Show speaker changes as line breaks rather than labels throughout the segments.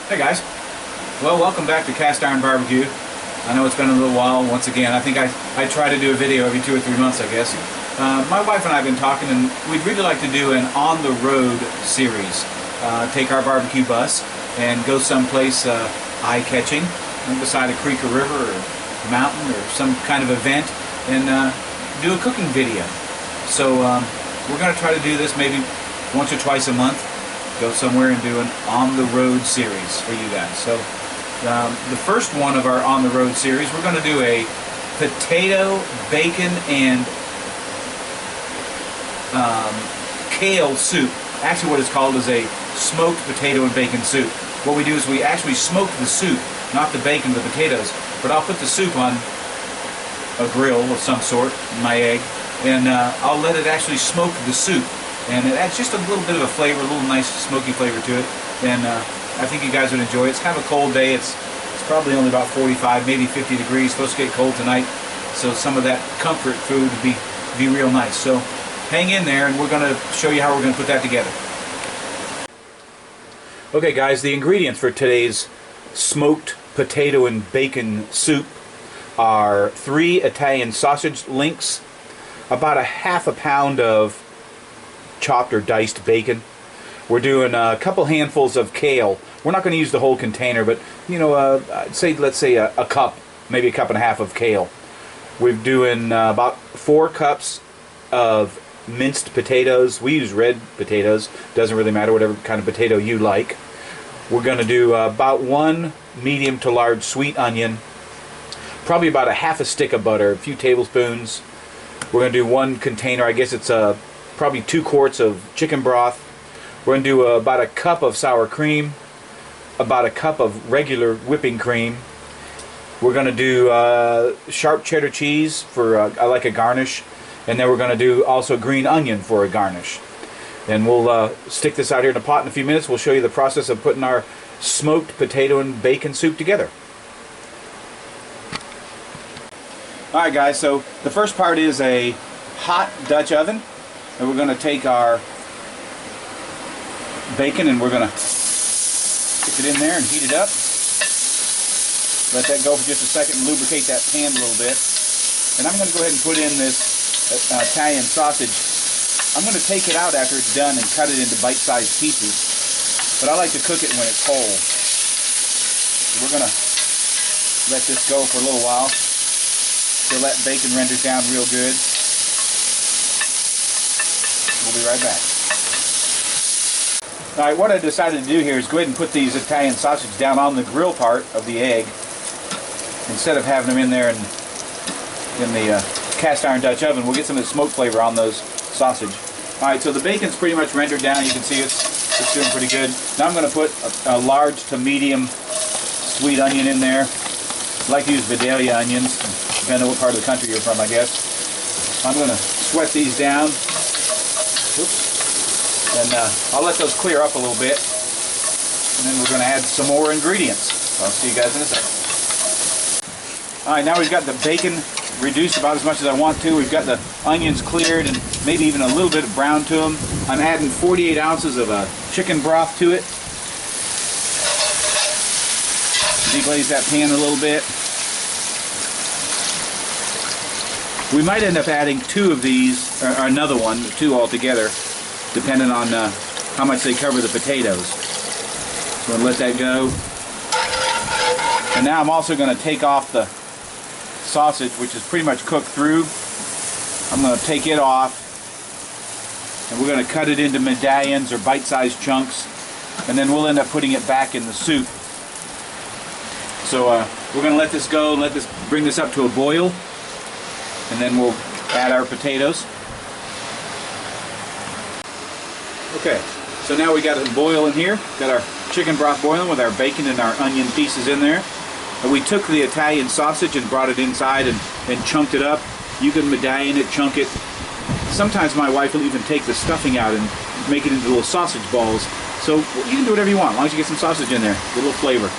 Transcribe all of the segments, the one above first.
Hey guys, well welcome back to Cast Iron Barbecue. I know it's been a little while once again. I think I try to do a video every 2 or 3 months, I guess. My wife and I have been talking, and we'd really like to do an on-the-road series. Take our barbecue bus and go someplace eye-catching, beside a creek or river or mountain or some kind of event, and do a cooking video. So we're going to try to do this maybe once or twice a month. Go somewhere and do an on-the-road series for you guys. So the first one of our on-the-road series, we're going to do a potato, bacon, and kale soup. Actually what it's called is a smoked potato and bacon soup. What we do is we actually smoke the soup, not the bacon, the potatoes, but I'll put the soup on a grill of some sort, my egg, and I'll let it actually smoke the soup. And it adds just a little bit of a flavor, a little nice smoky flavor to it. And I think you guys would enjoy it. It's kind of a cold day. It's probably only about 45, maybe 50 degrees. It's supposed to get cold tonight. So some of that comfort food would be real nice. So hang in there, and we're going to show you how we're going to put that together. Okay guys, the ingredients for today's smoked potato and bacon soup are 3 Italian sausage links, about a half a pound of chopped or diced bacon. We're doing a couple handfuls of kale. We're not going to use the whole container, but you know, let's say a cup, maybe a cup and a half of kale. We're doing about 4 cups of minced potatoes. We use red potatoes. Doesn't really matter, whatever kind of potato you like. We're going to do about 1 medium to large sweet onion, probably about a half a stick of butter, a few tablespoons. We're going to do 1 container, I guess it's probably 2 quarts of chicken broth. We're going to do about a cup of sour cream, about a cup of regular whipping cream. We're going to do sharp cheddar cheese for I like a garnish, and then we're going to do also green onion for a garnish. And we'll stick this out here in a pot in a few minutes. We'll show you the process of putting our smoked potato and bacon soup together. Alright guys, so the first part is a hot Dutch oven. And we're going to take our bacon and we're going to stick it in there and heat it up. Let that go for just a second and lubricate that pan a little bit. And I'm going to go ahead and put in this Italian sausage. I'm going to take it out after it's done and cut it into bite-sized pieces. But I like to cook it when it's whole. So we're going to let this go for a little while till that bacon renders down real good. We'll be right back. Alright, what I decided to do here is go ahead and put these Italian sausages down on the grill part of the egg instead of having them in there in the cast iron Dutch oven. We'll get some of the smoke flavor on those sausage. Alright, so the bacon's pretty much rendered down. You can see it's doing pretty good. Now I'm going to put a large to medium sweet onion in there. I like to use Vidalia onions, depending on what part of the country you're from, I guess. I'm going to sweat these down. Oops. And I'll let those clear up a little bit, and then we're going to add some more ingredients. I'll see you guys in a second. Alright, now we've got the bacon reduced about as much as I want to. We've got the onions cleared and maybe even a little bit of brown to them. I'm adding 48 ounces of chicken broth to it. Deglaze that pan a little bit. We might end up adding 2 of these, or another one, 2 altogether, depending on how much they cover the potatoes. So I'm going to let that go. And now I'm also going to take off the sausage, which is pretty much cooked through. I'm going to take it off, and we're going to cut it into medallions or bite-sized chunks, and then we'll end up putting it back in the soup. So we're going to let this go, and bring this up to a boil. And then we'll add our potatoes. Okay, so now we got it boiling here. Got our chicken broth boiling with our bacon and our onion pieces in there. And we took the Italian sausage and brought it inside and chunked it up. You can medallion it, chunk it. Sometimes my wife will even take the stuffing out and make it into little sausage balls. So you can do whatever you want, as long as you get some sausage in there. Get a little flavor.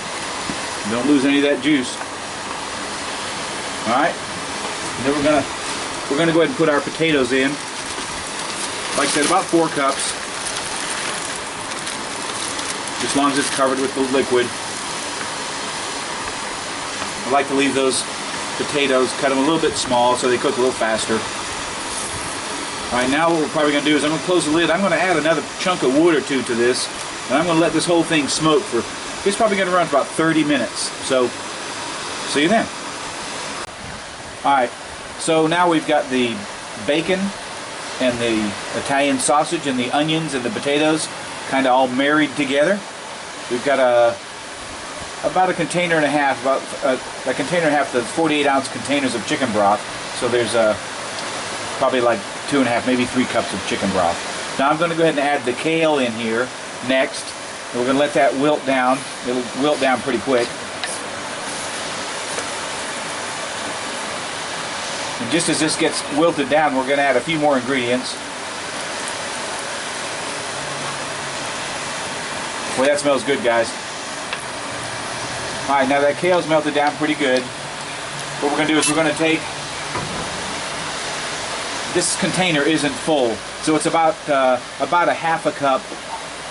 Don't lose any of that juice. Alright. And then we're gonna go ahead and put our potatoes in. Like I said, about 4 cups. as long as it's covered with the liquid. I like to leave those potatoes, cut them a little bit small so they cook a little faster. Alright, now what we're probably going to do is I'm going to close the lid. I'm going to add another chunk of wood or two to this, and I'm going to let this whole thing smoke for, it's probably going to run for about 30 minutes. So, see you then. Alright, so now we've got the bacon and the Italian sausage and the onions and the potatoes kind of all married together. We've got about a container and a half, a container and a half, the 48-ounce containers of chicken broth. So there's probably like 2.5, maybe 3 cups of chicken broth. Now I'm going to go ahead and add the kale in here next. And we're going to let that wilt down. It'll wilt down pretty quick. And just as this gets wilted down, we're going to add a few more ingredients. Boy, that smells good, guys. Alright, now that kale's melted down pretty good. What we're going to do is we're going to take... This container isn't full, so it's about a half a cup,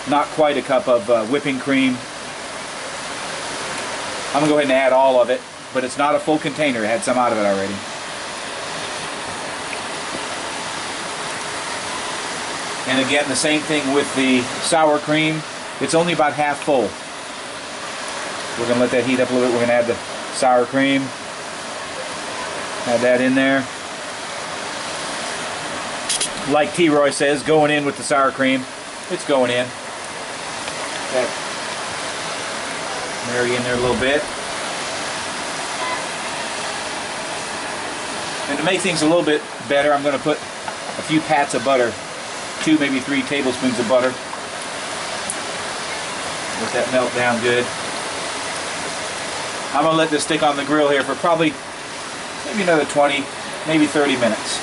not quite a cup of whipping cream. I'm going to go ahead and add all of it, but it's not a full container. It had some out of it already. And again, the same thing with the sour cream. It's only about half full. We're going to let that heat up a little bit. We're going to add the sour cream. Add that in there. Like T-Roy says, going in with the sour cream. It's going in. That marry in there a little bit. And to make things a little bit better, I'm going to put a few pats of butter. 2, maybe 3 tablespoons of butter. Let that melt down good. I'm going to let this stick on the grill here for probably maybe another 20, maybe 30 minutes.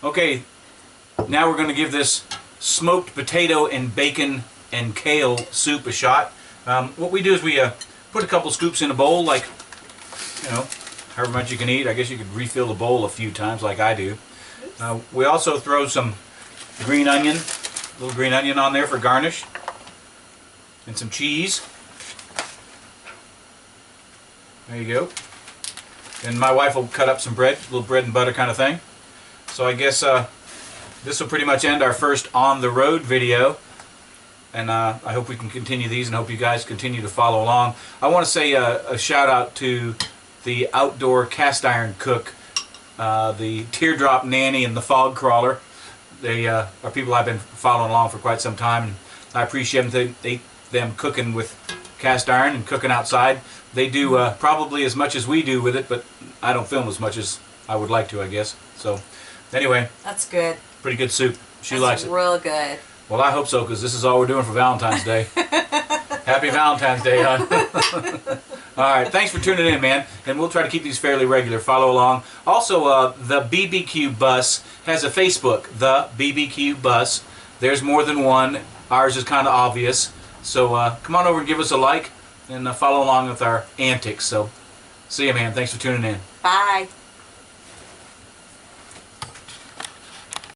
Okay, now we're going to give this smoked potato and bacon and kale soup a shot. What we do is we put a couple scoops in a bowl, like, you know, however much you can eat. I guess you could refill the bowl a few times like I do. We also throw some green onion, a little green onion on there for garnish, and some cheese. There you go. And my wife will cut up some bread, a little bread and butter kind of thing. So I guess this will pretty much end our first on the road video, and I hope we can continue these and hope you guys continue to follow along. I want to say a shout out to the outdoor cast iron cook, the Teardrop Nanny and the Fog Crawler. They are people I've been following along for quite some time, and I appreciate them cooking with cast iron and cooking outside. They do probably as much as we do with it, but I don't film as much as I would like to, I guess. So anyway, that's good. Pretty good soup. She likes it. Real good. Well, I hope so, because this is all we're doing for Valentine's Day. Happy Valentine's Day, hon. All right, thanks for tuning in, man. And we'll try to keep these fairly regular. Follow along. Also, the BBQ Bus has a Facebook, the BBQ Bus. There's more than one. Ours is kind of obvious. So come on over and give us a like and follow along with our antics. So see you, man. Thanks for tuning in. Bye.